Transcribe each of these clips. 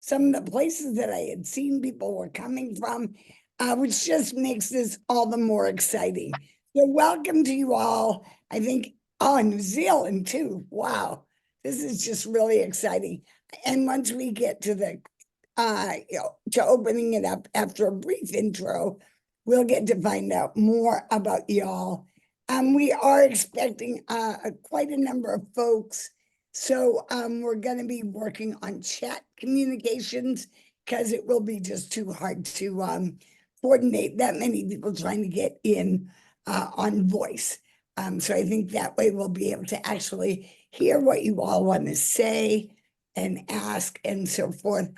some of the places that I had seen people were coming from, which just makes this all the more exciting. So welcome to you all. I think, New Zealand too. Wow, this is just really exciting. And once we get to the, to opening it up after a brief intro, we'll get to find out more about y'all. We are expecting quite a number of folks. So we're going to be working on chat communications because it will be just too hard to coordinate that many people trying to get in on voice. So I think that way we'll be able to actually hear what you all want to say and ask and so forth,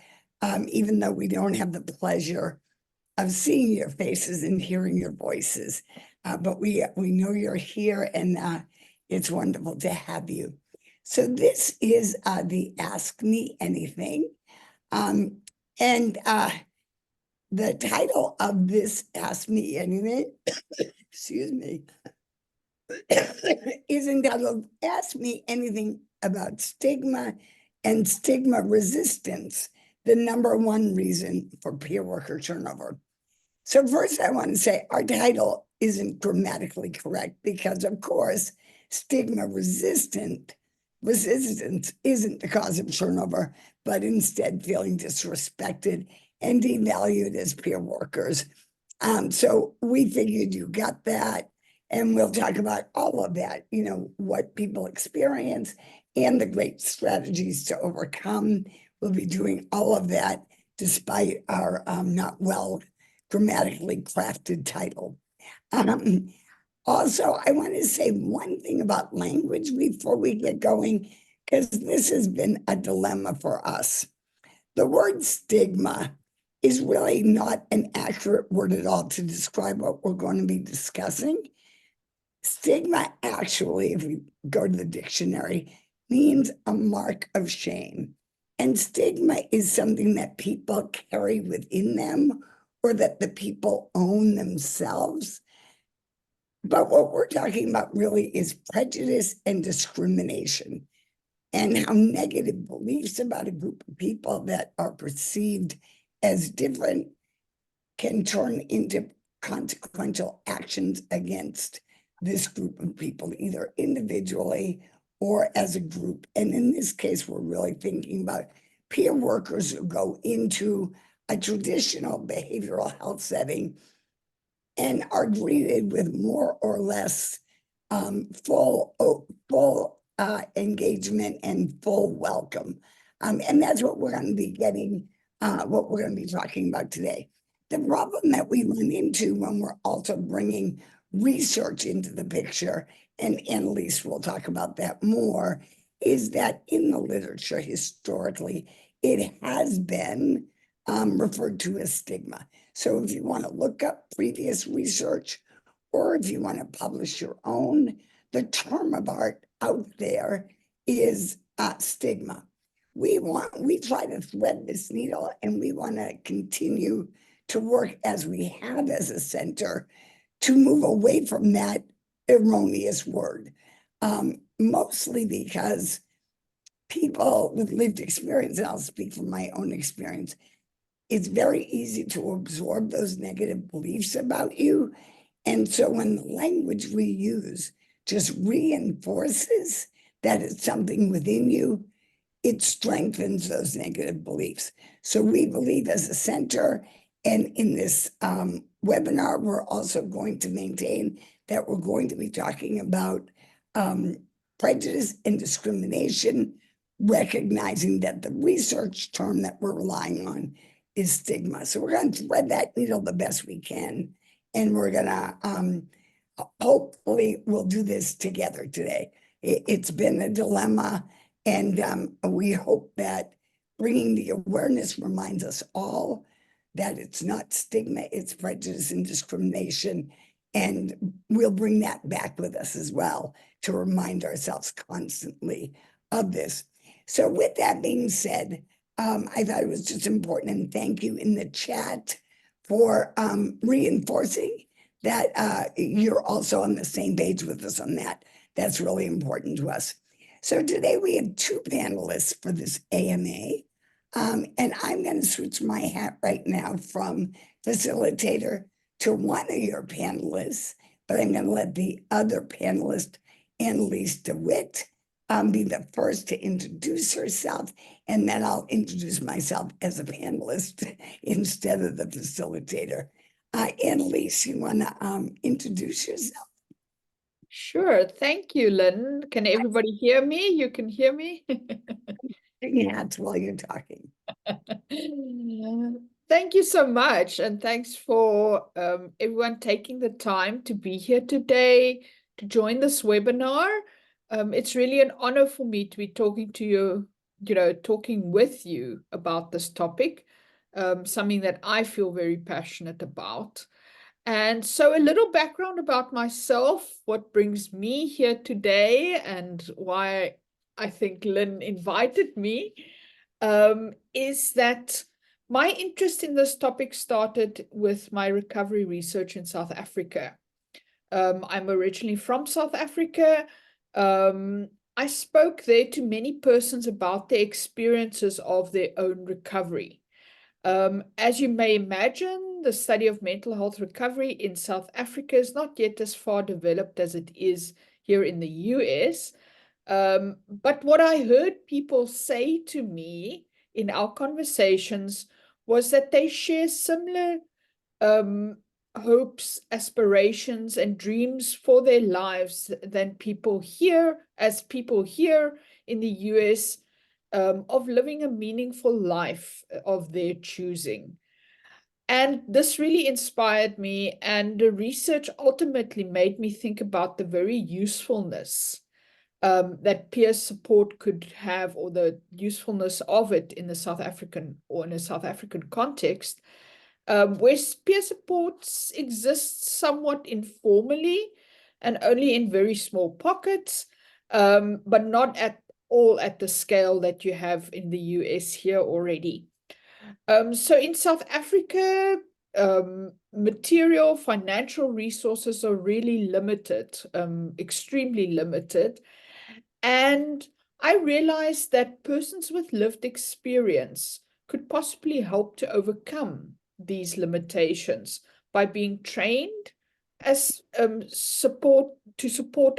even though we don't have the pleasure of seeing your faces and hearing your voices. But we know you're here, and it's wonderful to have you. So this is the Ask Me Anything. And the title of this Ask Me Anything, excuse me, is entitled Ask Me Anything About Stigma and Stigma Resistance, the #1 reason for peer worker turnover. So first I want to say our title isn't grammatically correct because, of course, stigma resistance isn't the cause of turnover, but instead feeling disrespected and devalued as peer workers. So we figured you got that, and we'll talk about all of that, what people experience and the great strategies to overcome. We'll be doing all of that despite our not well grammatically crafted title. Also, I want to say one thing about language before we get going, because this has been a dilemma for us. The word stigma is really not an accurate word at all to describe what we're going to be discussing. Stigma actually, if we go to the dictionary, means a mark of shame. And stigma is something that people carry within them or that the people own themselves. But what we're talking about really is prejudice and discrimination, and how negative beliefs about a group of people that are perceived as different can turn into consequential actions against this group of people, either individually or as a group. And in this case, we're really thinking about peer workers who go into a traditional behavioral health setting and are greeted with more or less full engagement and full welcome. And that's what we're going to be getting, what we're going to be talking about today. The problem that we run into when we're also bringing research into the picture, and Anneliese will talk about that more, is that in the literature historically, it has been referred to as stigma. So if you want to look up previous research, or if you want to publish your own, the term of art out there is stigma. We try to thread this needle, and we want to continue to work as we have as a center to move away from that erroneous word, mostly because people with lived experience, and I'll speak from my own experience, it's very easy to absorb those negative beliefs about you. And so when the language we use just reinforces that it's something within you, it strengthens those negative beliefs. So we believe as a center, and in this webinar, we're also going to maintain that we're going to be talking about prejudice and discrimination, recognizing that the research term that we're relying on is stigma. So we're going to thread that needle the best we can. And we're going to, hopefully we'll do this together today. It's been a dilemma, and we hope that bringing the awareness reminds us all that it's not stigma, it's prejudice and discrimination. And we'll bring that back with us as well to remind ourselves constantly of this. So with that being said, I thought it was just important, and thank you in the chat for reinforcing that you're also on the same page with us on that. That's really important to us. So today we have two panelists for this AMA. And I'm going to switch my hat right now from facilitator to one of your panelists, but I'm going to let the other panelist, Anneliese de Wet, be the first to introduce herself, and then I'll introduce myself as a panelist instead of the facilitator. Anneliese, you want to introduce yourself? Sure. Thank you, Lynn. Can everybody hear me? You can hear me? Hats while you're talking. Thank you so much. And thanks for everyone taking the time to be here today to join this webinar. It's really an honor for me to be talking to you, talking with you about this topic, something that I feel very passionate about. And so a little background about myself, what brings me here today and why I think Lynn invited me, is that my interest in this topic started with my recovery research in South Africa. I'm originally from South Africa. I spoke there to many persons about their experiences of their own recovery. As you may imagine, the study of mental health recovery in South Africa is not yet as far developed as it is here in the US. But what I heard people say to me in our conversations was that they share similar hopes, aspirations, and dreams for their lives than people here in the US, of living a meaningful life of their choosing. And this really inspired me, and the research ultimately made me think about the very usefulness that peer support could have, or the usefulness of it in the South African or in a South African context, where peer supports exist somewhat informally and only in very small pockets, but not at all at the scale that you have in the US here already. So in South Africa, material financial resources are really limited, extremely limited. And I realized that persons with lived experience could possibly help to overcome these limitations by being trained as support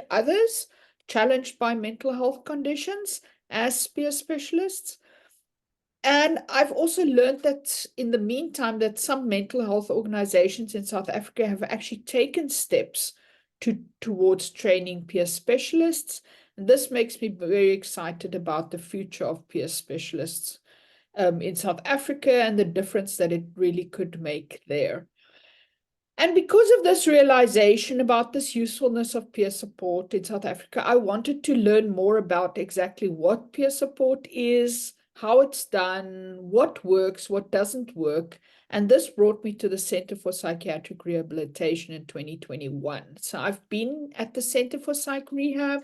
others challenged by mental health conditions as peer specialists. And I've also learned that in the meantime that some mental health organizations in South Africa have actually taken steps towards training peer specialists. And this makes me very excited about the future of peer specialists in South Africa and the difference that it really could make there. And because of this realization about this usefulness of peer support in South Africa, I wanted to learn more about exactly what peer support is, how it's done, what works, what doesn't work. And this brought me to the Center for Psychiatric Rehabilitation in 2021. So I've been at the Center for Psych Rehab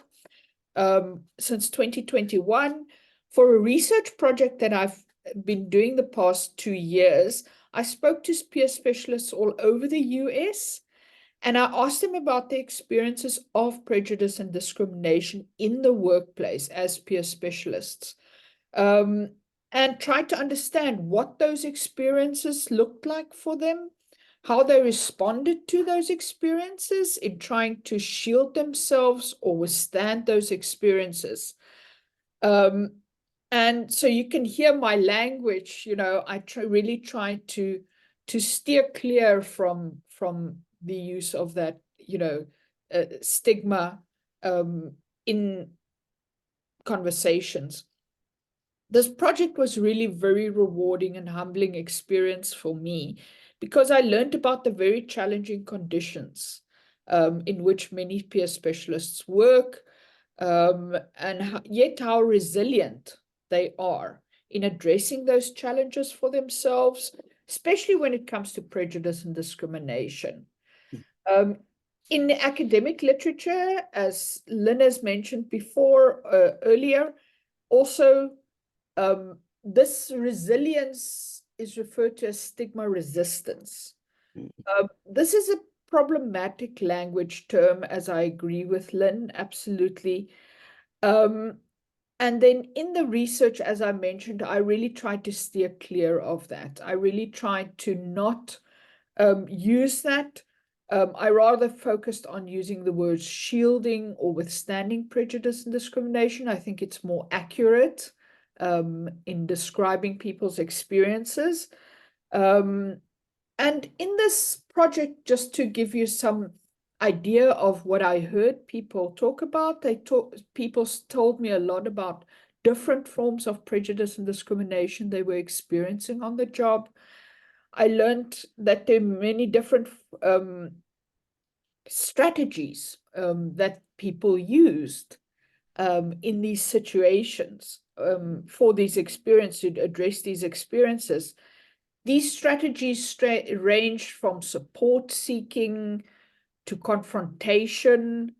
since 2021 for a research project that I've been doing the past 2 years. I spoke to peer specialists all over the US, and I asked them about their experiences of prejudice and discrimination in the workplace as peer specialists, and tried to understand what those experiences looked like for them, how they responded to those experiences in trying to shield themselves or withstand those experiences. And so you can hear my language, I really try to steer clear from the use of that, stigma in conversations. This project was really very rewarding and humbling experience for me because I learned about the very challenging conditions in which many peer specialists work, and yet how resilient they are in addressing those challenges for themselves, especially when it comes to prejudice and discrimination. In the academic literature, as Lynn has mentioned before, earlier, also this resilience is referred to as stigma resistance. This is a problematic language term, as I agree with Lynn, absolutely. And then in the research, as I mentioned, I really tried to steer clear of that. I really tried to not use that. I rather focused on using the words shielding or withstanding prejudice and discrimination. I think it's more accurate in describing people's experiences. And in this project, just to give you some idea of what I heard people talk about, people told me a lot about different forms of prejudice and discrimination they were experiencing on the job. I learned that there are many different strategies that people used in these situations for these experiences, to address these experiences. These strategies range from support seeking to confrontation,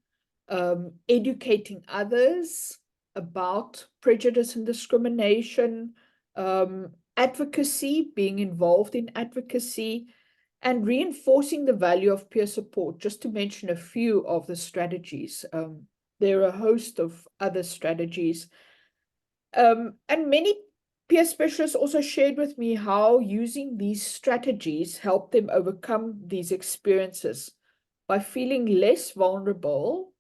educating others about prejudice and discrimination, advocacy, being involved in advocacy, and reinforcing the value of peer support, just to mention a few of the strategies. There are a host of other strategies. And many peer specialists also shared with me how using these strategies helped them overcome these experiences by feeling less vulnerable,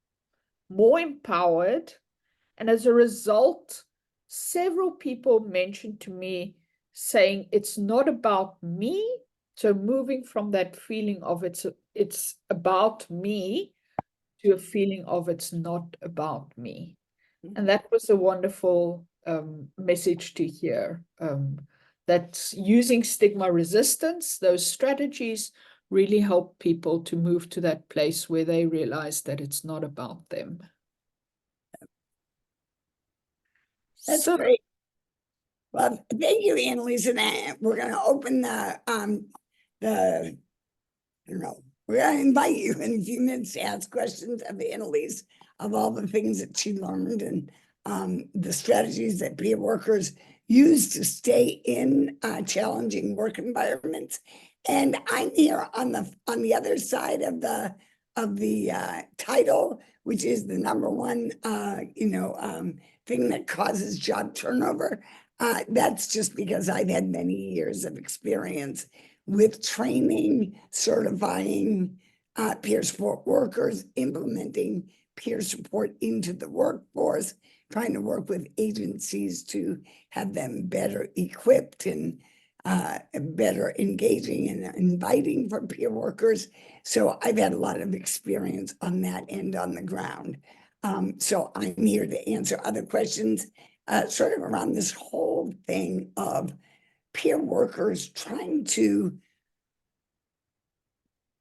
more empowered, and as a result, several people mentioned to me saying, it's not about me. So moving from that feeling of it's about me to a feeling of it's not about me. And that was a wonderful message to hear, that using stigma resistance, those strategies really help people to move to that place where they realize that it's not about them. That's great. Well, thank you, Anneliese. And we're going to open the, I don't know, we're going to invite you in a few minutes to ask questions of Anneliese of all the things that she learned and the strategies that peer workers use to stay in challenging work environments. And I'm here on the other side of the title, which is the number one, thing that causes job turnover. That's just because I've had many years of experience with training, certifying peer support workers, implementing peer support into the workforce, trying to work with agencies to have them better equipped and better engaging and inviting for peer workers. So I've had a lot of experience on that end on the ground. So I'm here to answer other questions sort of around this whole thing of peer workers trying to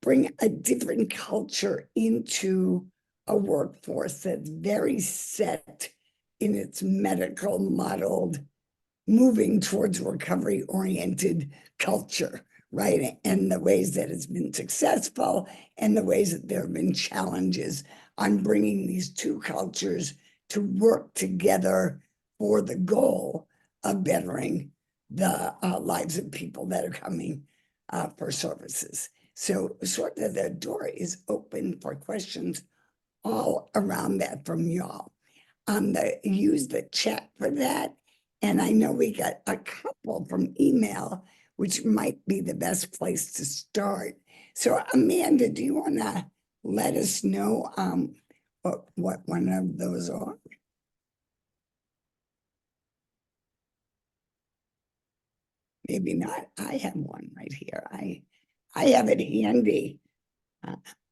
bring a different culture into a workforce that's very set in its medical modeled, moving towards recovery-oriented culture, right? And the ways that it's been successful and the ways that there have been challenges on bringing these two cultures to work together for the goal of bettering the lives of people that are coming for services. So sort of the door is open for questions all around that from y'all. Use the chat for that. And I know we got a couple from email, which might be the best place to start. So Amanda, do you want to let us know what one of those are? Maybe not. I have one right here. I have it handy.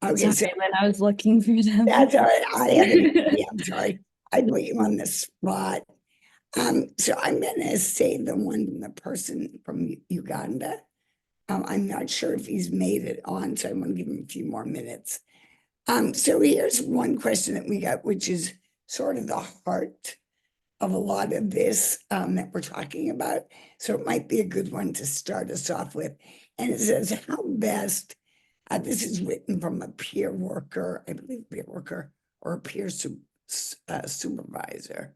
Okay, so when I was looking through them. That's all right. I have it handy. I'm sorry. I put you on the spot. So I'm going to say the one from the person from Uganda. I'm not sure if he's made it on, so I'm going to give him a few more minutes. So here's one question that we got, which is sort of the heart of a lot of this that we're talking about. So it might be a good one to start us off with. And it says, how best, this is written from a peer worker, I believe peer worker or a peer supervisor,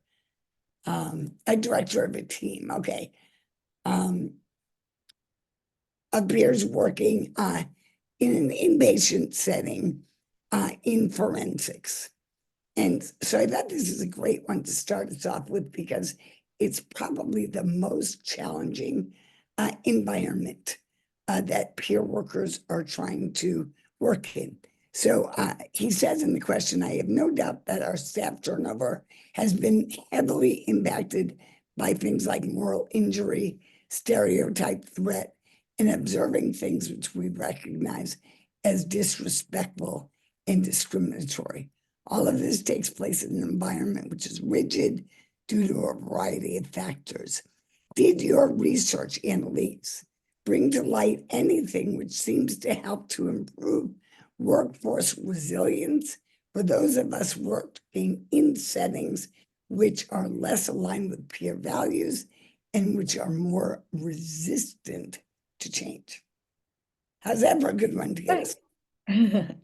a director of a team, okay. Of peers working in an inpatient setting in forensics. And so I thought this is a great one to start us off with because it's probably the most challenging environment that peer workers are trying to work in. So he says in the question, I have no doubt that our staff turnover has been heavily impacted by things like moral injury, stereotype threat, and observing things which we recognize as disrespectful and discriminatory. All of this takes place in an environment which is rigid due to a variety of factors. Did your research, Anneliese, bring to light anything which seems to help to improve workforce resilience for those of us working in settings which are less aligned with peer values and which are more resistant to change? How's that for a good one to get us?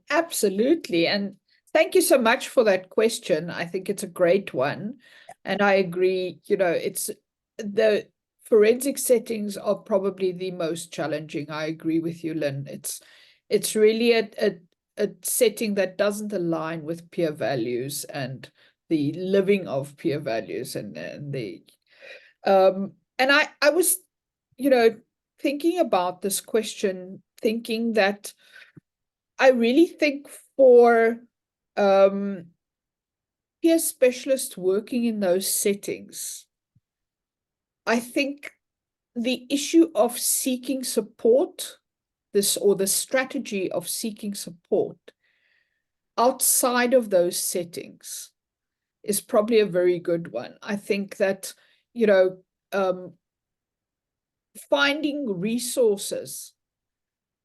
Absolutely. And thank you so much for that question. I think it's a great one. And I agree, it's the forensic settings are probably the most challenging. I agree with you, Lynn. It's really a setting that doesn't align with peer values and the living of peer values and I was, thinking about this question, thinking that I really think for peer specialists working in those settings, I think the issue of seeking support, the strategy of seeking support outside of those settings is probably a very good one. I think that, finding resources,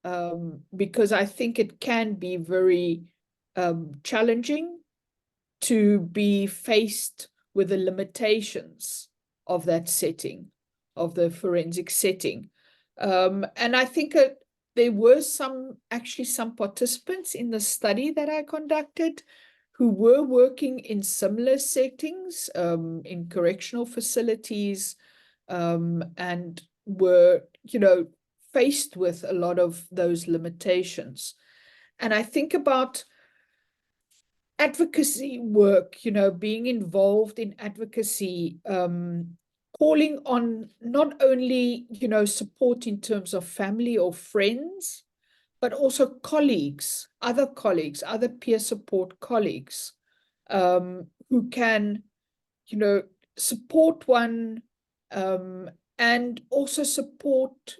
because I think it can be very challenging to be faced with the limitations of that setting, of the forensic setting. And I think there were some participants in the study that I conducted who were working in similar settings, in correctional facilities, and were, faced with a lot of those limitations. And I think about advocacy work, being involved in advocacy, calling on not only, support in terms of family or friends, but also colleagues, other peer support colleagues, who can, support one, and also support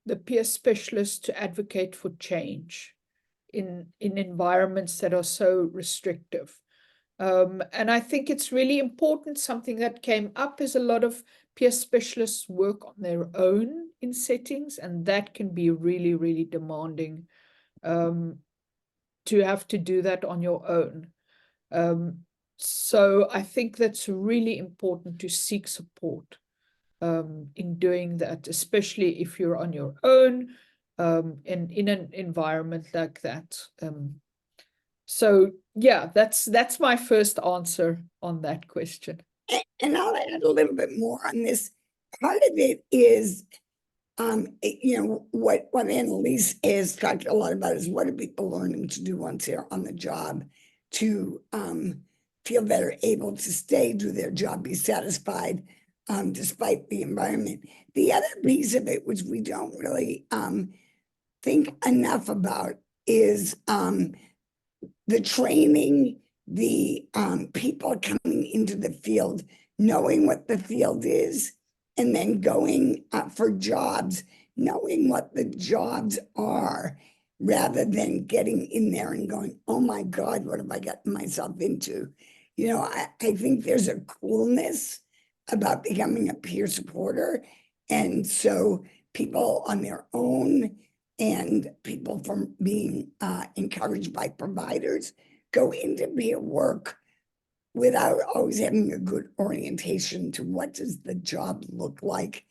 the peer specialists to advocate for change in environments that are so restrictive. And I think it's really important. Something that came up is a lot of peer specialists work on their own in settings, and that can be really, really demanding, to have to do that on your own. So I think that's really important to seek support in doing that, especially if you're on your own, in an environment like that. So yeah, that's my first answer on that question. And I'll add a little bit more on this. Part of it is, what Anneliese has talked a lot about is what are people learning to do once they're on the job to feel that they're able to stay, do their job, be satisfied, despite the environment. The other piece of it, which we don't really think enough about, is the training, the people coming into the field, knowing what the field is, and then going for jobs, knowing what the jobs are, rather than getting in there and going, oh my God, what have I gotten myself into? I think there's a coolness about becoming a peer supporter. And so people on their own and people from being encouraged by providers go into peer work without always having a good orientation to what does the job look like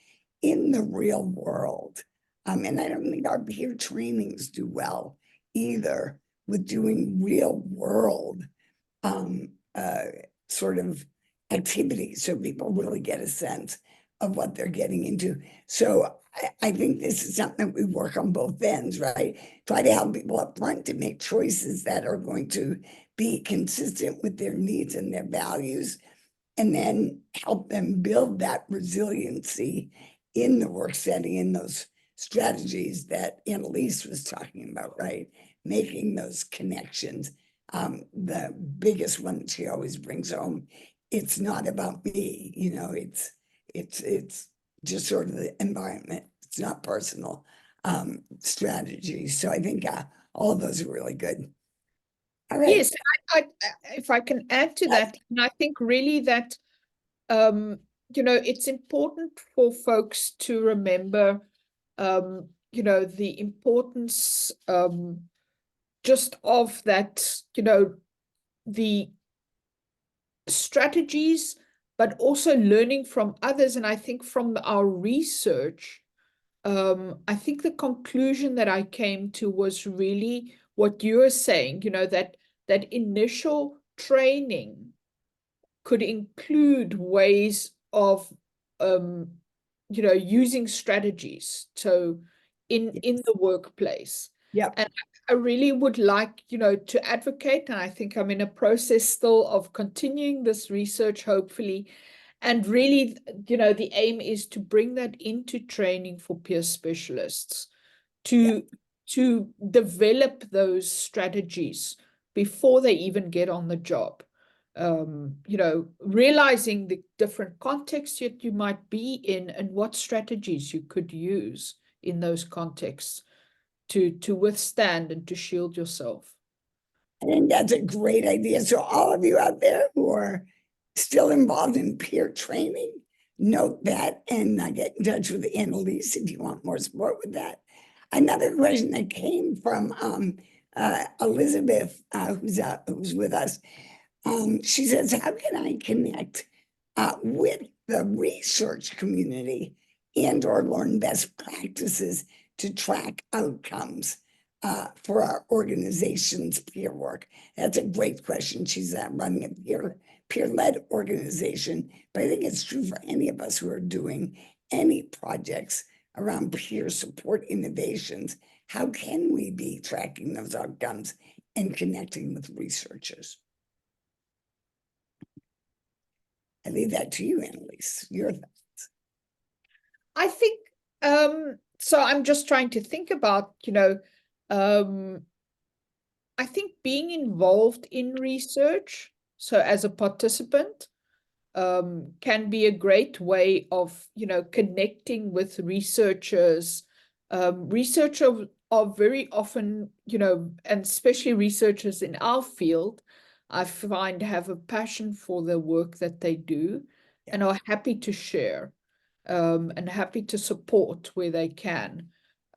in the real world. And I don't think our peer trainings do well either with doing real world sort of activities, so people really get a sense of what they're getting into. So I think this is something that we work on both ends, right? Try to help people up front to make choices that are going to be consistent with their needs and their values, and then help them build that resiliency in the work setting, in those strategies that Anneliese was talking about, right? Making those connections. The biggest one that she always brings home, it's not about me, you know, it's just sort of the environment. It's not personal strategies. So I think all of those are really good. All right. Yes, if I can add to that, and I think really that you know, it's important for folks to remember you know, the importance just of that, you know, the strategies, but also learning from others. And I think from our research, I think the conclusion that I came to was really what you're saying, you know, that initial training could include ways of you know, using strategies so in the workplace. Yeah. And I really would like, you know, to advocate, and I think I'm in a process still of continuing this research, hopefully. And really, you know, the aim is to bring that into training for peer specialists to develop those strategies before they even get on the job. You know, realizing the different contexts that you might be in and what strategies you could use in those contexts to withstand and to shield yourself. I think that's a great idea. So all of you out there who are still involved in peer training, note that and get in touch with Anneliese if you want more support with that. Another question that came from Elizabeth, who's with us. She says, how can I connect with the research community and or learn best practices to track outcomes for our organization's peer work? That's a great question. She's running a peer-led organization, but I think it's true for any of us who are doing any projects around peer support innovations. How can we be tracking those outcomes and connecting with researchers? I leave that to you, Anneliese. Your thoughts. I think so. I'm just trying to think about, you know, I think being involved in research, so as a participant, can be a great way of, you know, connecting with researchers. Researchers are very often, you know, and especially researchers in our field, I find have a passion for the work that they do and are happy to share and happy to support where they can.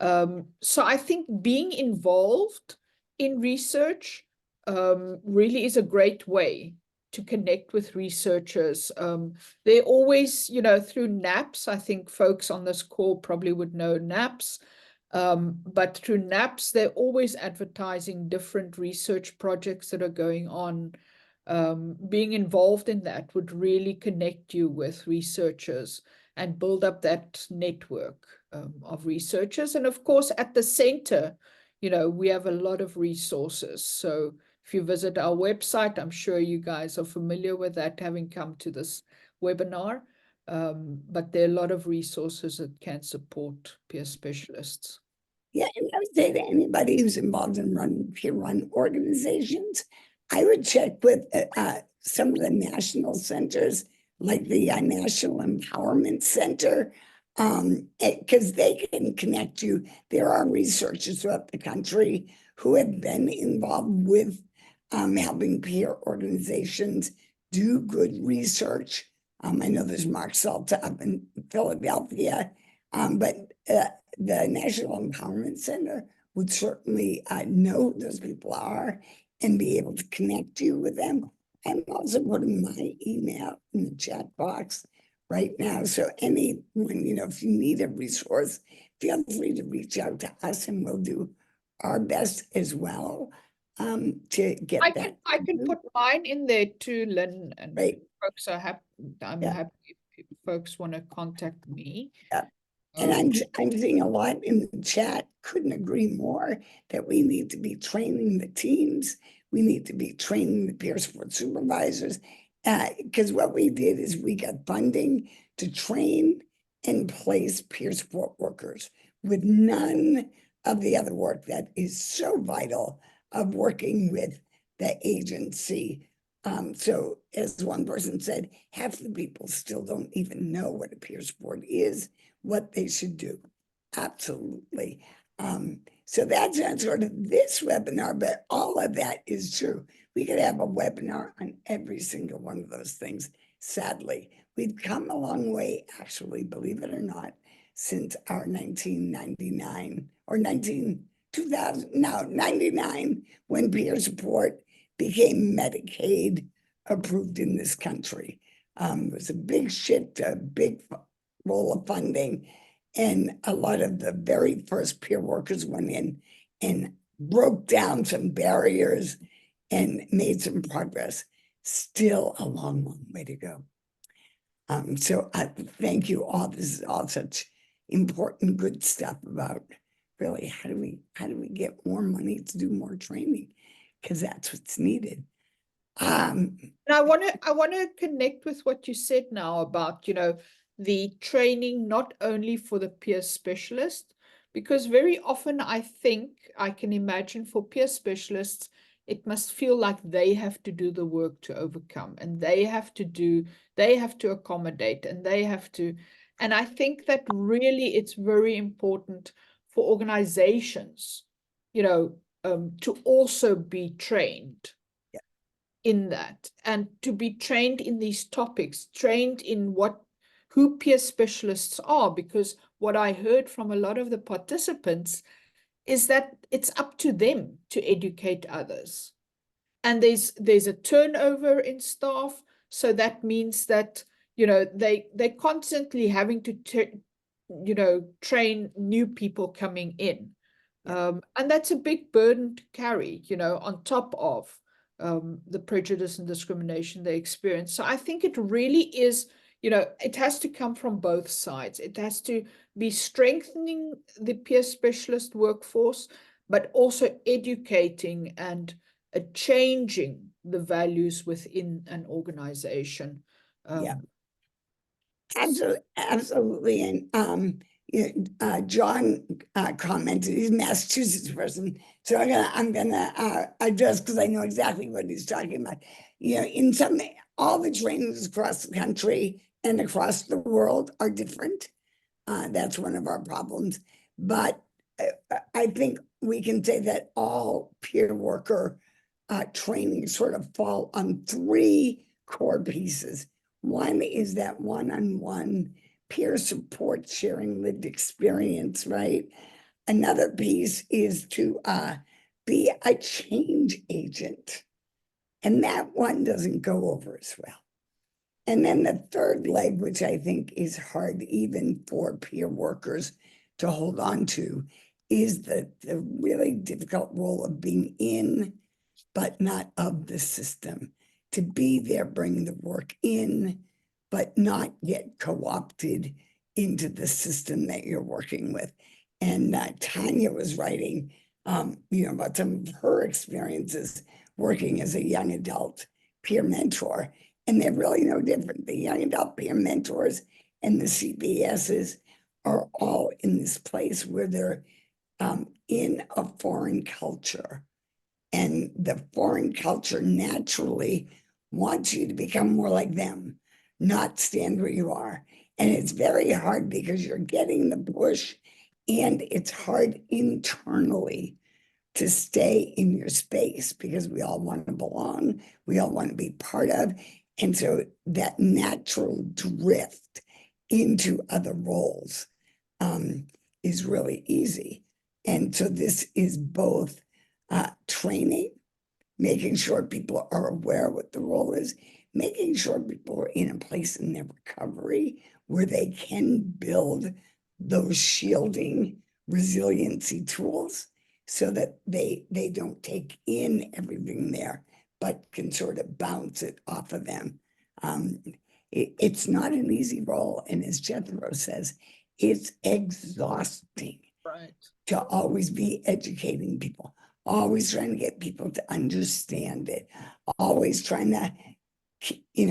So I think being involved in research really is a great way to connect with researchers. They're always, you know, through NAPS. I think folks on this call probably would know NAPS. But through NAPS, they're always advertising different research projects that are going on. Being involved in that would really connect you with researchers and build up that network of researchers. And of course, at the center, you know, we have a lot of resources. So if you visit our website, I'm sure you guys are familiar with that, having come to this webinar. But there are a lot of resources that can support peer specialists. Yeah, and I would say to anybody who's involved in peer-run organizations, I would check with some of the national centers, like the National Empowerment Center, because they can connect you. There are researchers throughout the country who have been involved with helping peer organizations do good research. I know there's Mark Salta up in Philadelphia, but the National Empowerment Center would certainly know who those people are and be able to connect you with them. I'm also putting my email in the chat box right now. So anyone, you know, if you need a resource, feel free to reach out to us and we'll do our best as well to get that. I can put mine in there too, Lynn, and right. folks are happy. I'm happy if folks want to contact me. Yeah. And I'm seeing a lot in the chat, couldn't agree more, that we need to be training the teams. We need to be training the peer support supervisors. Because what we did is we got funding to train and place peer support workers with none of the other work that is so vital of working with the agency. So as one person said, half the people still don't even know what a peer support is, what they should do. Absolutely. So that's not sort of this webinar, but all of that is true. We could have a webinar on every single one of those things. Sadly, we've come a long way, actually, believe it or not, since our 1999 or 99, when peer support became Medicaid approved in this country. It was a big shift, a big role of funding, and a lot of the very first peer workers went in and broke down some barriers and made some progress. Still a long, long way to go. So thank you all. This is all such important, good stuff about really how do we get more money to do more training, because that's what's needed. And I want to connect with what you said now about, the training, not only for the peer specialist, because very often I can imagine for peer specialists, it must feel like they have to do the work to overcome, and they have to accommodate, and and I think that really it's very important for organizations, to also be trained in that, and to be trained in these topics, trained in who peer specialists are, because what I heard from a lot of the participants is that it's up to them to educate others. And there's a turnover in staff, so that means that they're constantly having to train new people coming in. And that's a big burden to carry, on top of the prejudice and discrimination they experience. So I think it really is, it has to come from both sides. It has to be strengthening the peer specialist workforce, but also educating and changing the values within an organization. Yeah, absolutely. And John commented, he's a Massachusetts person, so I'm gonna address, because I know exactly what he's talking about. In all the trainings across the country and across the world are different. That's one of our problems. But I think we can say that all peer worker training sort of fall on three core pieces. One is that one-on-one peer support, sharing lived experience, right? Another piece is to be a change agent. And that one doesn't go over as well. And then the third leg, which I think is hard even for peer workers to hold on to, is the really difficult role of being in, but not of the system. To be there, bringing the work in, but not get co-opted into the system that you're working with. And Tanya was writing, about some of her experiences working as a young adult peer mentor. And they're really no different. The young adult peer mentors and the CPSs are all in this place where they're in a foreign culture. And the foreign culture naturally wants you to become more like them, not stand where you are. And it's very hard because you're getting the push, and it's hard internally to stay in your space because we all want to belong, we all want to be part of. And so that natural drift into other roles is really easy. And so this is both training, making sure people are aware what the role is, making sure people are in a place in their recovery where they can build those shielding resiliency tools so that they don't take in everything there, but can sort of bounce it off of them. It's not an easy role. And as Jethro says, it's exhausting Right. to always be educating people, always trying to get people to understand it, always trying to,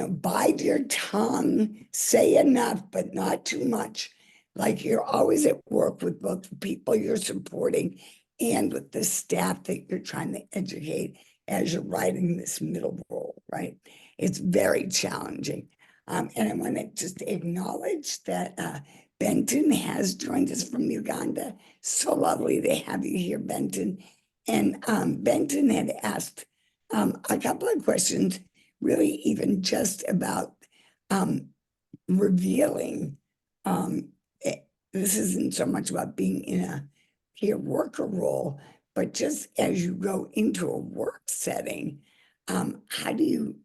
bide your tongue, say enough, but not too much. Like you're always at work with both the people you're supporting and with the staff that you're trying to educate as you're writing this middle role, right? It's very challenging. And I want to just acknowledge that Benton has joined us from Uganda. So lovely to have you here, Benton. And Benton had asked a couple of questions, really even just about revealing. This isn't so much about being in a peer worker role, but just as you go into a work setting, how do you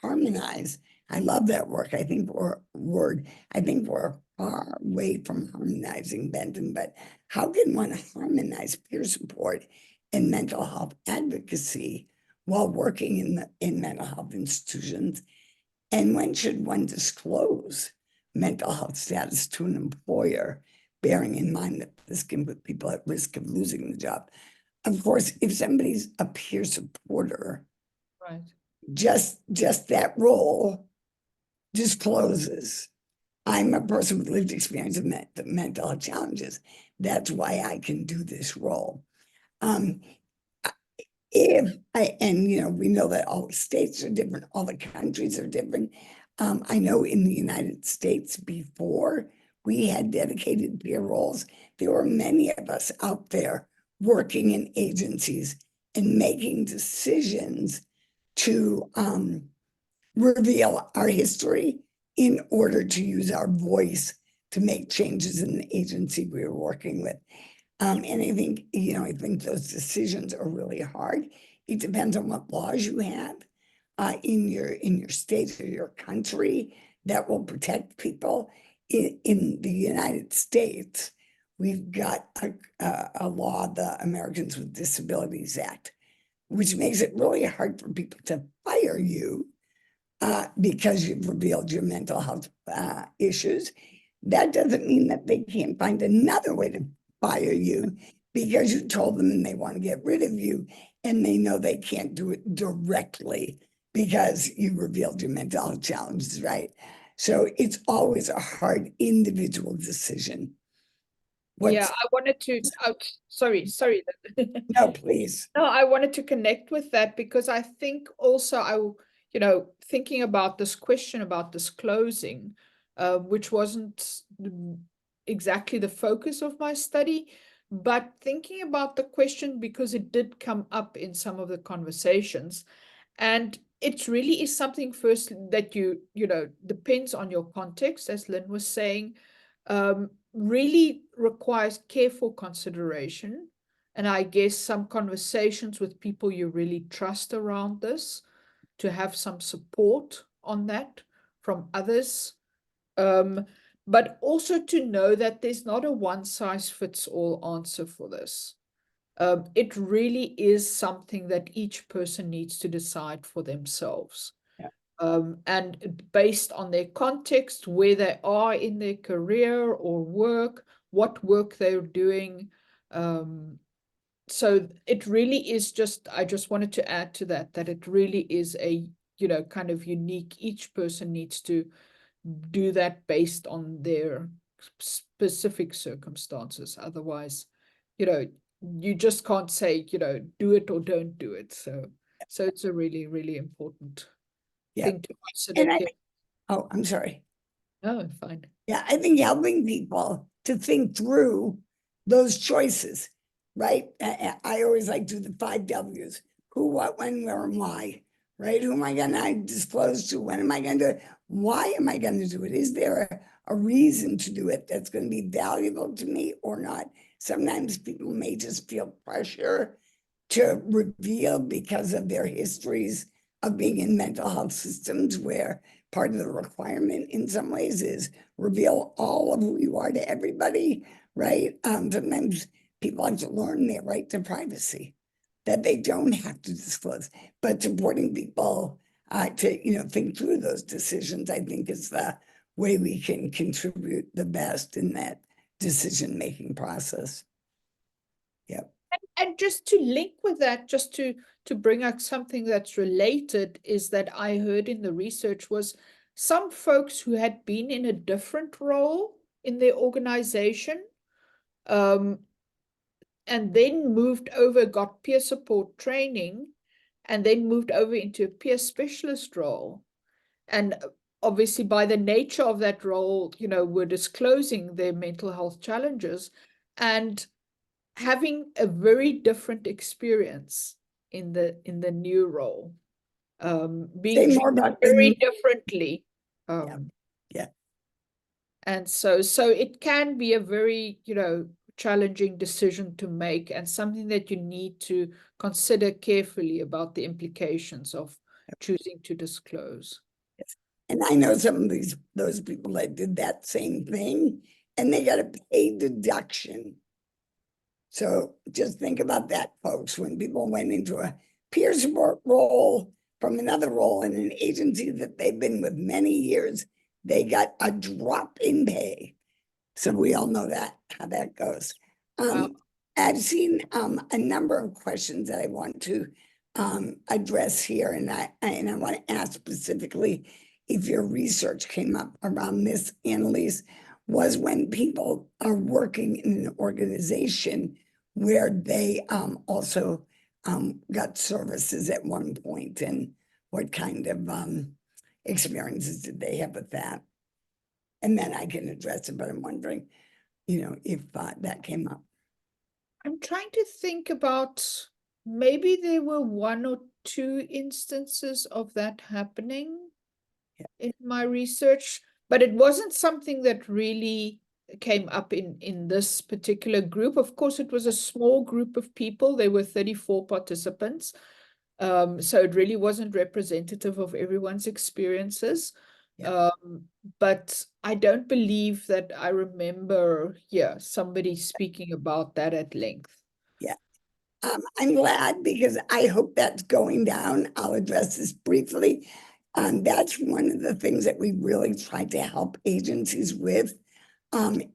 harmonize? I love that work. I think we're far away from harmonizing, Benton, but how can one harmonize peer support and mental health advocacy while working in mental health institutions? And when should one disclose mental health status to an employer, bearing in mind that this can put people at risk of losing the job? Of course, if somebody's a peer supporter, Right. just that role discloses, I'm a person with lived experience of mental health challenges. That's why I can do this role. We know that all the states are different, all the countries are different. I know in the United States, before we had dedicated peer roles, there were many of us out there working in agencies and making decisions to reveal our history in order to use our voice to make changes in the agency we were working with. And I think those decisions are really hard. It depends on what laws you have in your state or your country that will protect people. In the United States, we've got a law, the Americans with Disabilities Act, which makes it really hard for people to fire you because you've revealed your mental health issues. That doesn't mean that they can't find another way to fire you because you told them and they want to get rid of you, and they know they can't do it directly because you revealed your mental health challenges, right? So it's always a hard individual decision. Yeah, I wanted to, sorry. No, please. No, I wanted to connect with that because I think also thinking about this question about disclosing, which wasn't exactly the focus of my study, but thinking about the question because it did come up in some of the conversations. And it really is something first that depends on your context, as Lynn was saying, really requires careful consideration. And I guess some conversations with people you really trust around this, to have some support on that from others. But also to know that there's not a one-size-fits-all answer for this. It really is something that each person needs to decide for themselves. Yeah. And based on their context, where they are in their career or work, what work they're doing. So it really is I just wanted to add to that it really is a, kind of unique. Each person needs to do that based on their specific circumstances. Otherwise, you just can't say, do it or don't do it. So it's a really, really important thing to consider. I'm sorry. Oh, fine. Yeah, I think helping people to think through those choices, right? I always like to do the 5 W's: who, what, when, where, and why, right? Who am I going to disclose to? When am I going to do it? Why am I going to do it? Is there a reason to do it that's going to be valuable to me or not? Sometimes people may just feel pressure to reveal because of their histories of being in mental health systems, where part of the requirement in some ways is reveal all of who you are to everybody, right? Sometimes people have to learn their right to privacy, that they don't have to disclose. But supporting people to think through those decisions, I think is the way we can contribute the best in that decision-making process. Yep. And just to link with that, just to bring up something that's related, is that I heard in the research was some folks who had been in a different role in their organization, and then moved over, got peer support training, and then moved over into a peer specialist role. And obviously, by the nature of that role, were disclosing their mental health challenges and having a very different experience in the new role, being Say more treated about very differently. Yeah. And so it can be a very, challenging decision to make, and something that you need to consider carefully about the implications of choosing to disclose. Yes. And I know some of those people that did that same thing, and they got a paid deduction. So just think about that, folks. When people went into a peer support role from another role in an agency that they've been with many years, they got a drop in pay. So we all know how that goes. Wow. I've seen a number of questions that I want to address here, and I want to ask specifically if your research came up around this, Anneliese, was when people are working in an organization where they also got services at one point, and what kind of experiences did they have with that? And then I can address it, but I'm wondering, if that came up. I'm trying to think about, maybe there were 1 or 2 instances of that happening in my research, but it wasn't something that really came up in this particular group. Of course, it was a small group of people. There were 34 participants. So it really wasn't representative of everyone's experiences. But I don't believe that I remember, somebody speaking about that at length. Yeah. I'm glad, because I hope that's going down. I'll address this briefly. That's one of the things that we really tried to help agencies with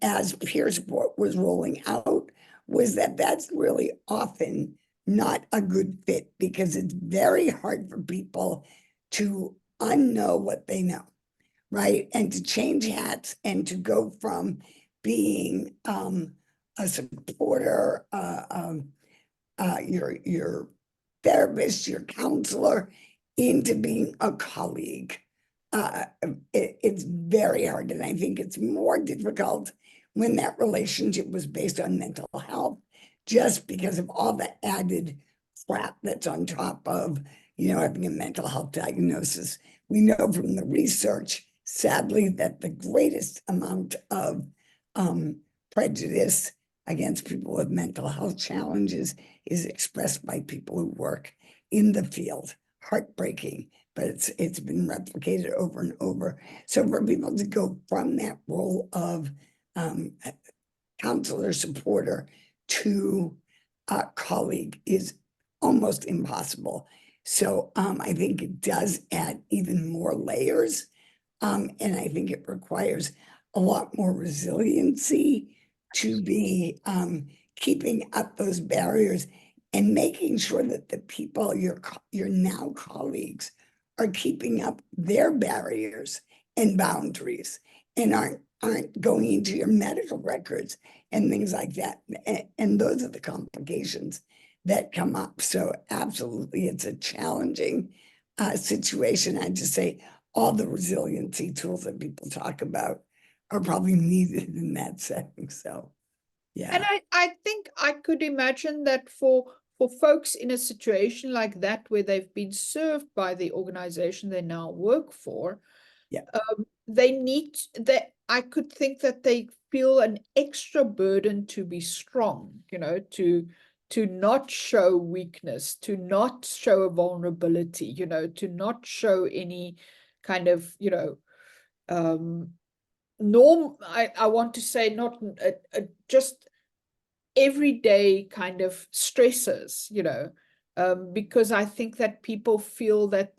as peer support was rolling out, was that's really often not a good fit, because it's very hard for people to unknow what they know, right? And to change hats and to go from being a supporter, your therapist, your counselor, into being a colleague. It's very hard, and I think it's more difficult when that relationship was based on mental health, just because of all the added crap that's on top of having a mental health diagnosis. We know from the research, sadly, that the greatest amount of prejudice against people with mental health challenges is expressed by people who work in the field. Heartbreaking, but it's been replicated over and over. So for people to go from that role of counselor supporter to a colleague is almost impossible. So I think it does add even more layers, and I think it requires a lot more resiliency to be keeping up those barriers and making sure that the people, your now colleagues, are keeping up their barriers and boundaries, and aren't going into your medical records and things like that. And those are the complications that come up. So absolutely, it's a challenging situation. I just say all the resiliency tools that people talk about are probably needed in that setting. So, yeah. And I think I could imagine that for folks in a situation like that, where they've been served by the organization they now work for, I could think that they feel an extra burden to be strong, to not show weakness, to not show a vulnerability, to not show any kind of, norm. I want to say not just everyday kind of stresses, because I think that people feel that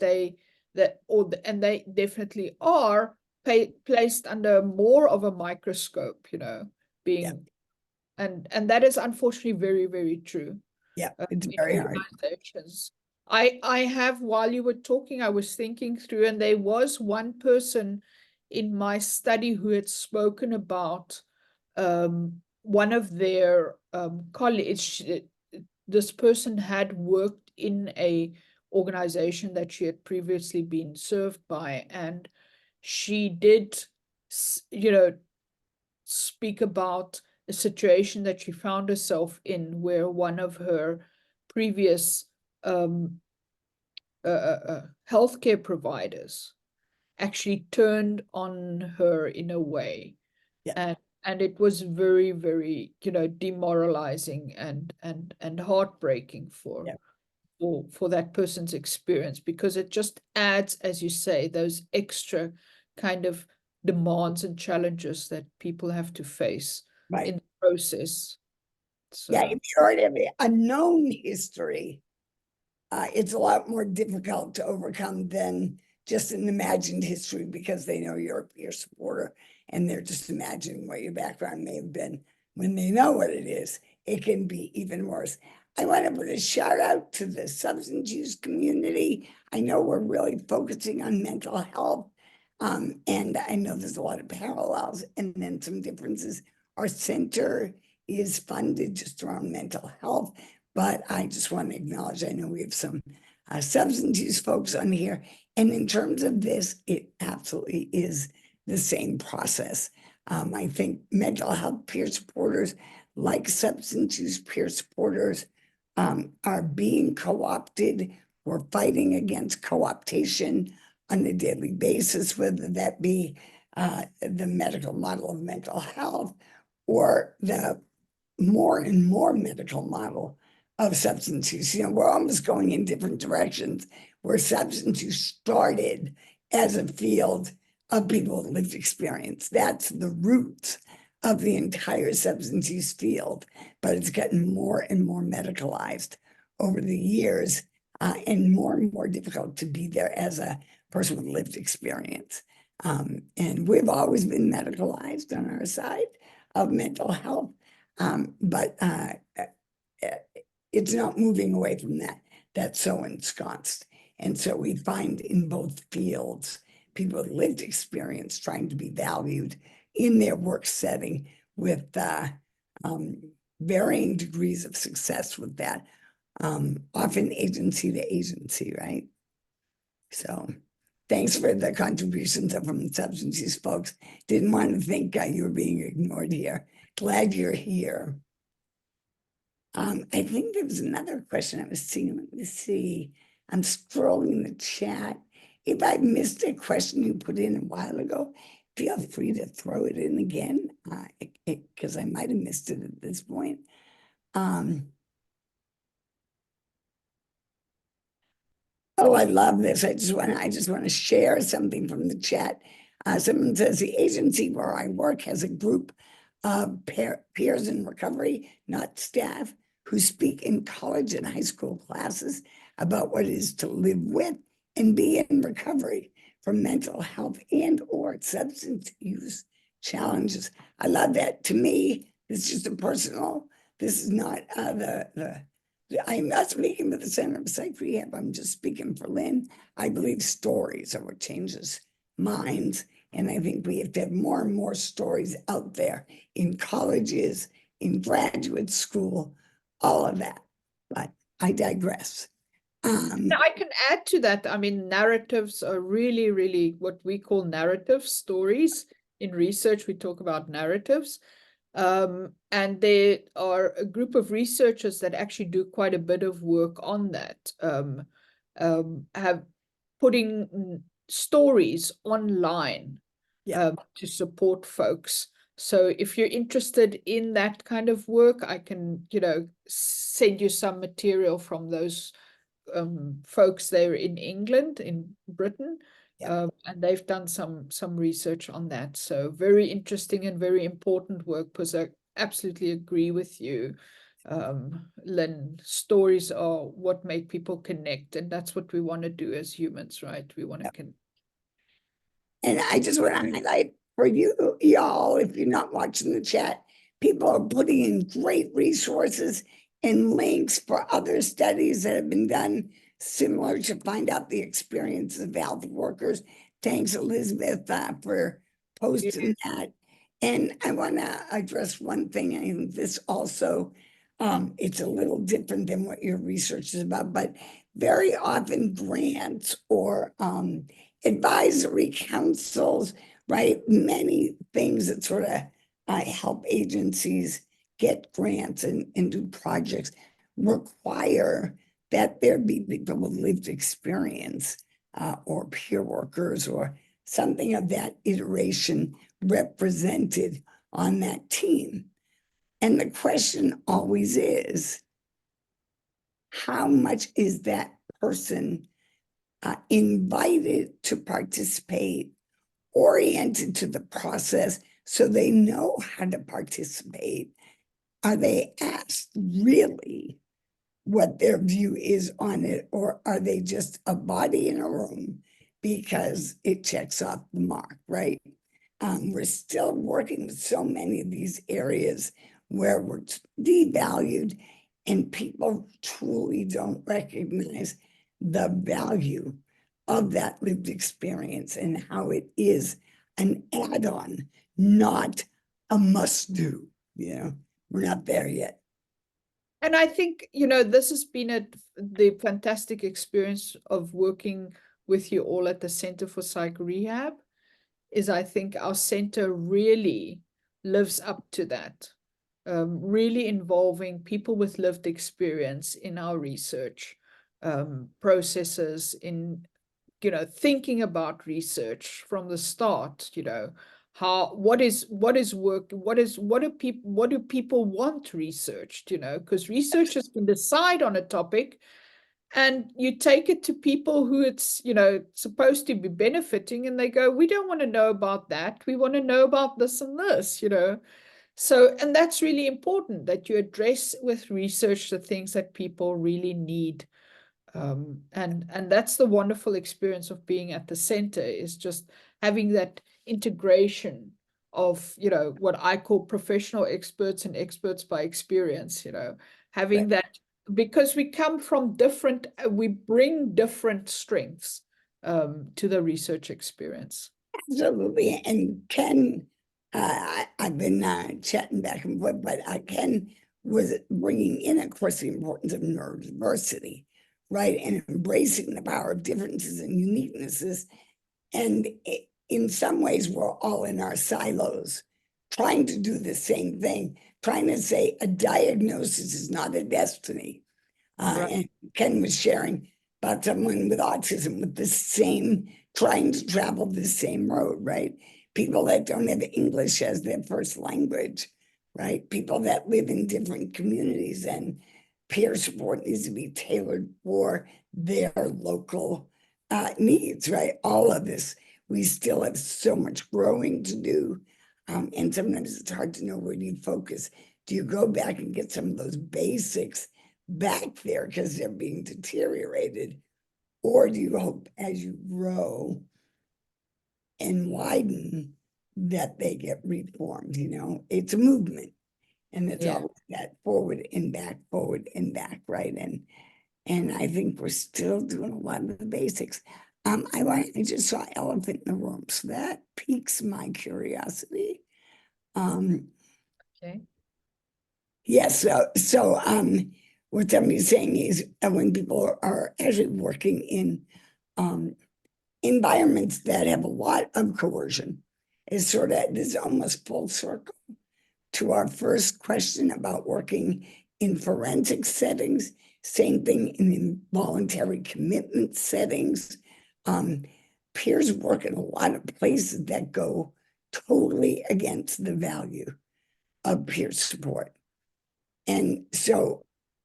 and they definitely are placed under more of a microscope, you know, being, and that is unfortunately very, very true. Yeah, it's In very hard. organizations. I have, while you were talking, I was thinking through, and there was one person in my study who had spoken about one of their colleagues. This person had worked in a organization that she had previously been served by, and she did, you know, speak about a situation that she found herself in where one of her previous healthcare providers actually turned on her in a way. Yeah. And it was very, very, you know, demoralizing and heartbreaking for that person's experience, because it just adds, as you say, those extra kind of demands and challenges that people have to face Right. in the process. So Yeah, if you already have a known history, it's a lot more difficult to overcome than just an imagined history, because they know you're a peer supporter and they're just imagining what your background may have been. When they know what it is, it can be even worse. I want to put a shout out to the substance use community. I know we're really focusing on mental health, and I know there's a lot of parallels and then some differences. Our center is funded just around mental health, but I just want to acknowledge, I know we have some substance use folks on here. And in terms of this, it absolutely is the same process. I think mental health peer supporters, like substance use peer supporters, are being co-opted. We're fighting against co-optation on a daily basis, whether that be the medical model of mental health or the more and more medical model of substance use. You know, we're almost going in different directions, where substance use started as a field of people with lived experience. That's the roots of the entire substance use field, but it's gotten more and more medicalized over the years, and more difficult to be there as a person with lived experience. And we've always been medicalized on our side of mental health, but it's not moving away from that. That's so ensconced. And so we find in both fields, people with lived experience trying to be valued in their work setting with varying degrees of success with that, often agency to agency, right? So thanks for the contributions from the substance use folks. Didn't want to think you were being ignored here. Glad you're here. I think there was another question I was seeing. Let me see. I'm scrolling the chat. If I missed a question you put in a while ago, feel free to throw it in again, because I might have missed it at this point. Oh, I love this. I just want to share something from the chat. Someone says the agency where I work has a group of peers in recovery, not staff, who speak in college and high school classes about what it is to live with and be in recovery from mental health and or substance use challenges. I love that. To me, it's just a personal, this is not I'm not speaking for the Center of Psych Rehab. I'm just speaking for Lynn. I believe stories are what changes minds. And I think we have to have more and more stories out there in colleges, in graduate school, all of that. But I digress. now I can add to that. I mean, narratives are really, really what we call narrative stories. In research, we talk about narratives. And there are a group of researchers that actually do quite a bit of work on that, have putting stories online to support folks. So if you're interested in that kind of work, I can, you know, send you some material from those folks there in England, in Britain. And they've done some research on that. So very interesting and very important work, because I absolutely agree with you. Lynn, stories are what make people connect, and that's what we want to do as humans, right? We want to connect. And I just want to highlight for you, y'all, if you're not watching the chat, people are putting in great resources and links for other studies that have been done similar to find out the experiences of health workers. Thanks, Elizabeth, for posting that. And I want to address one thing. I think this also, it's a little different than what your research is about, but very often grants or advisory councils, right? Many things that sort of help agencies get grants and do projects require that there be people with lived experience or peer workers or something of that iteration represented on that team. And the question always is, how much is that person invited to participate, oriented to the process so they know how to participate? Are they asked really what their view is on it, or are they just a body in a room because it checks off the mark, right? We're still working with so many of these areas where we're devalued and people truly don't recognize the value of that lived experience and how it is an add-on, not a must-do. We're not there yet. And I think, this has been the fantastic experience of working with you all at the Center for Psych Rehab, is I think our center really lives up to that, really involving people with lived experience in our research processes, in, thinking about research from the start, what do people want researched, because researchers can decide on a topic and you take it to people who it's, supposed to be benefiting, and they go, we don't want to know about that. We want to know about this and this, So, and that's really important, that you address with research the things that people really need. And that's the wonderful experience of being at the center, is just having that integration of, what I call professional experts and experts by experience, having that, because we come from we bring different strengths to the research experience. Absolutely. And Ken, I've been chatting back and forth, but Ken was bringing in, of course, the importance of neurodiversity, right? And embracing the power of differences and uniquenesses. And in some ways, we're all in our silos, trying to do the same thing, trying to say a diagnosis is not a destiny. Right. And Ken was sharing about someone with autism with the same, trying to travel the same road, right? People that don't have English as their first language, right? People that live in different communities, and peer support needs to be tailored for their local needs, right? All of this, we still have so much growing to do. And sometimes it's hard to know where you focus. Do you go back and get some of those basics back there because they're being deteriorated? Or do you hope as you grow and widen that they get reformed? It's a movement, and it's always that forward and back, right? And I think we're still doing a lot of the basics. I just saw elephant in the room, so that piques my curiosity. Okay. Yes. So what somebody's saying is when people are actually working in environments that have a lot of coercion, is sort of this almost full circle to our first question about working in forensic settings. Same thing in involuntary commitment settings. Peers work in a lot of places that go totally against the value of peer support. And so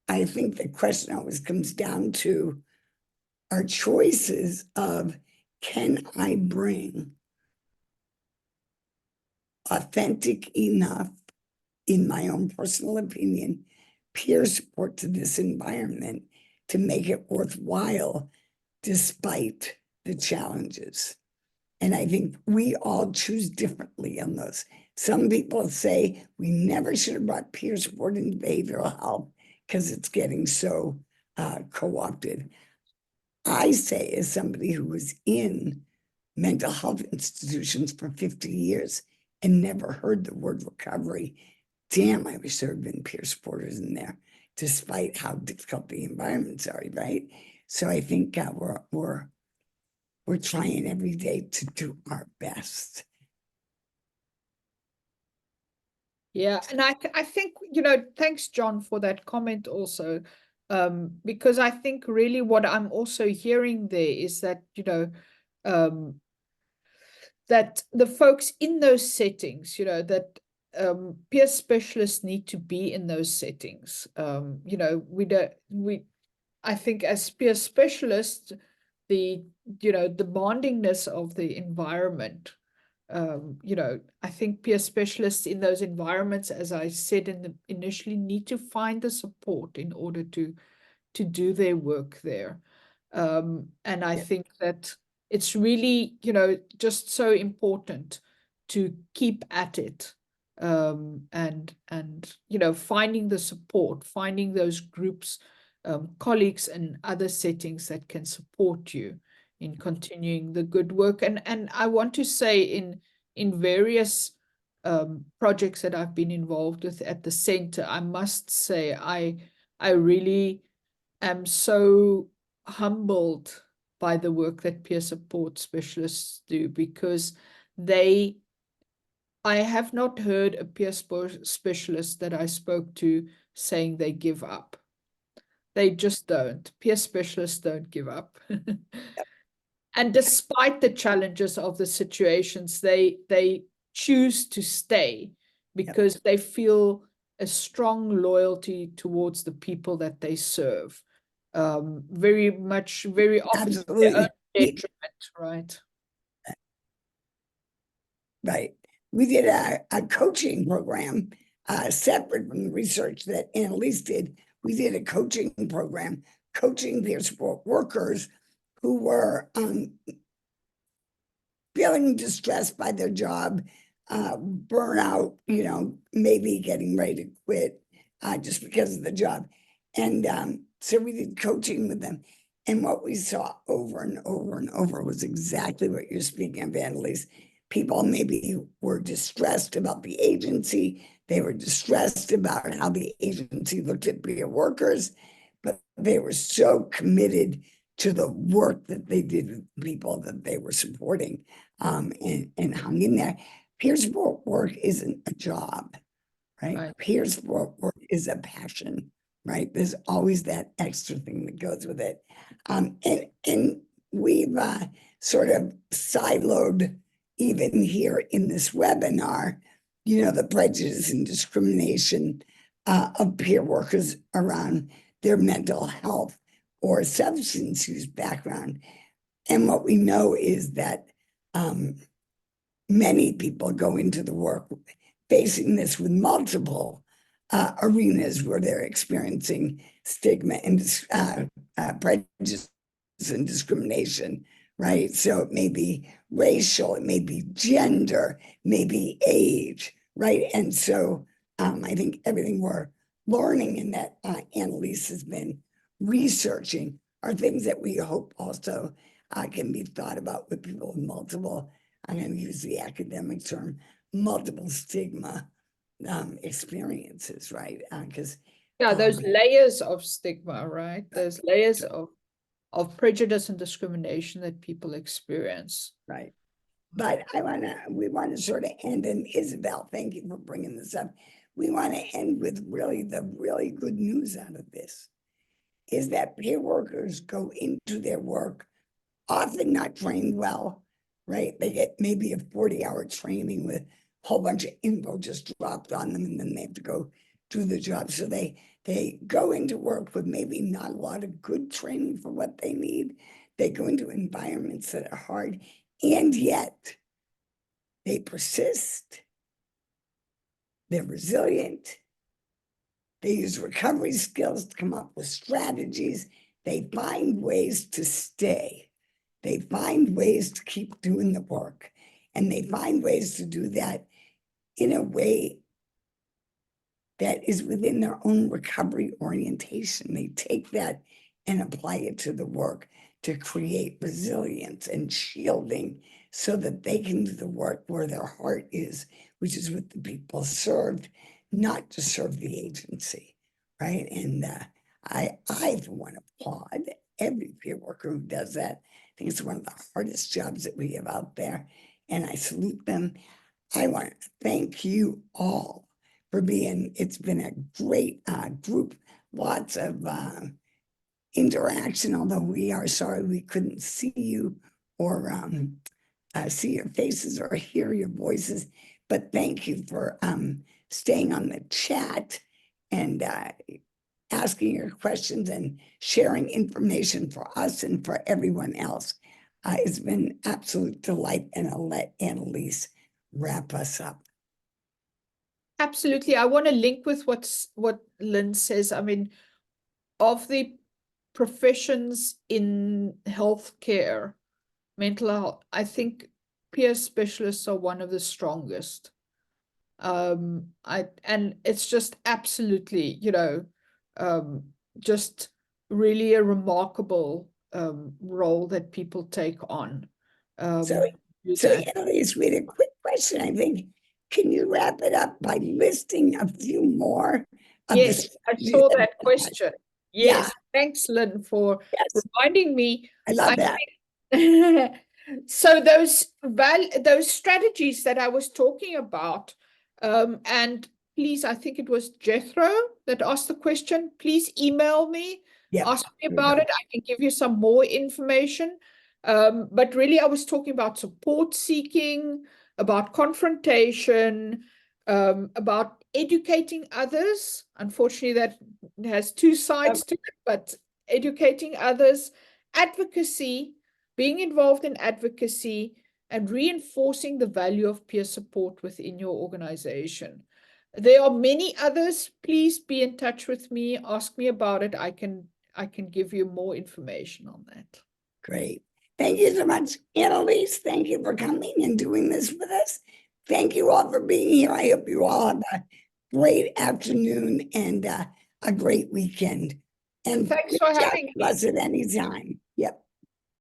I think the question always comes down to our choices of, can I bring authentic enough, in my own personal opinion, peer support to this environment to make it worthwhile despite the challenges. And I think we all choose differently on those. Some people say we never should have brought peer support into behavioral health because it's getting so co-opted. I say, as somebody who was in mental health institutions for 50 years and never heard the word recovery, damn, I wish there had been peer supporters in there, despite how difficult the environments are, right? So I think we're trying every day to do our best. Yeah, and I think, thanks, John, for that comment also, because I think really what I'm also hearing there is that, that the folks in those settings, that peer specialists need to be in those settings. I think as peer specialists, the demandingness of the environment, I think peer specialists in those environments, as I said initially, need to find the support in order to do their work there. And I think that it's really, just so important to keep at it, and finding the support, finding those groups, colleagues and other settings that can support you in continuing the good work. And I want to say in various projects that I've been involved with at the center, I must say I really am so humbled by the work that peer support specialists do, because I have not heard a peer specialist that I spoke to saying they give up. They just don't. Peer specialists don't give up. And despite the challenges of the situations, they choose to stay because they feel a strong loyalty towards the people that they serve. Very often to their own detriment, right? Right. We did a coaching program separate from the research that Anneliese did. We did a coaching program, coaching peer support workers who were feeling distressed by their job, burnout, maybe getting ready to quit just because of the job. And so we did coaching with them. And what we saw over and over and over was exactly what you're speaking of, Anneliese. People maybe were distressed about the agency. They were distressed about how the agency looked at peer workers, but they were so committed to the work that they did with people that they were supporting, and hung in there. Peer support work isn't a job, right? Peer support work is a passion, right? There's always that extra thing that goes with it. And we've sort of siloed, even here in this webinar, the prejudice and discrimination of peer workers around their mental health or substance use background. And what we know is that many people go into the work facing this with multiple arenas where they're experiencing stigma and prejudice and discrimination, right? So it may be racial, it may be gender, maybe age, right? And so I think everything we're learning and that Anneliese has been researching are things that we hope also can be thought about with people with multiple, I'm going to use the academic term, multiple stigma experiences, right? Because those layers of stigma, right? Those layers of prejudice and discrimination that people experience. Right. But we want to sort of end, and Isabel, thank you for bringing this up. We want to end with the really good news out of this is that peer workers go into their work often not trained well, right? They get maybe a 40-hour training with a whole bunch of info just dropped on them, and then they have to go do the job. So they go into work with maybe not a lot of good training for what they need. They go into environments that are hard, and yet they persist. They're resilient. They use recovery skills to come up with strategies. They find ways to stay. They find ways to keep doing the work. And they find ways to do that in a way that is within their own recovery orientation. They take that and apply it to the work to create resilience and shielding so that they can do the work where their heart is, which is with the people served, not to serve the agency, right? And I for one, applaud every peer worker who does that. I think it's one of the hardest jobs that we have out there, and I salute them. I want to thank you all for being, it's been a great group, lots of interaction, although we are sorry we couldn't see you or see your faces or hear your voices. But thank you for staying on the chat and asking your questions and sharing information for us and for everyone else. It's been absolute delight, and I'll let Anneliese wrap us up. Absolutely. I want to link with what Lynn says. I mean, of the professions in healthcare, mental health, I think peer specialists are one of the strongest. And it's just absolutely, just really a remarkable role that people take on. So Anneliese, we had a quick question, I think. Can you wrap it up by listing a few more of Yes, I saw that question. Yes, thanks, Lynn, for reminding me. I love that. So those strategies that I was talking about, and please, I think it was Jethro that asked the question. Please email me, ask me about it. I can give you some more information. But really, I was talking about support seeking, about confrontation, about educating others. Unfortunately, that has two sides to it, but educating others, advocacy, being involved in advocacy, and reinforcing the value of peer support within your organization. There are many others. Please be in touch with me. Ask me about it. I can give you more information on that. Great. Thank you so much, Anneliese. Thank you for coming and doing this with us. Thank you all for being here. I hope you all have a great afternoon and a great weekend. And thanks for having us at any time. Yep.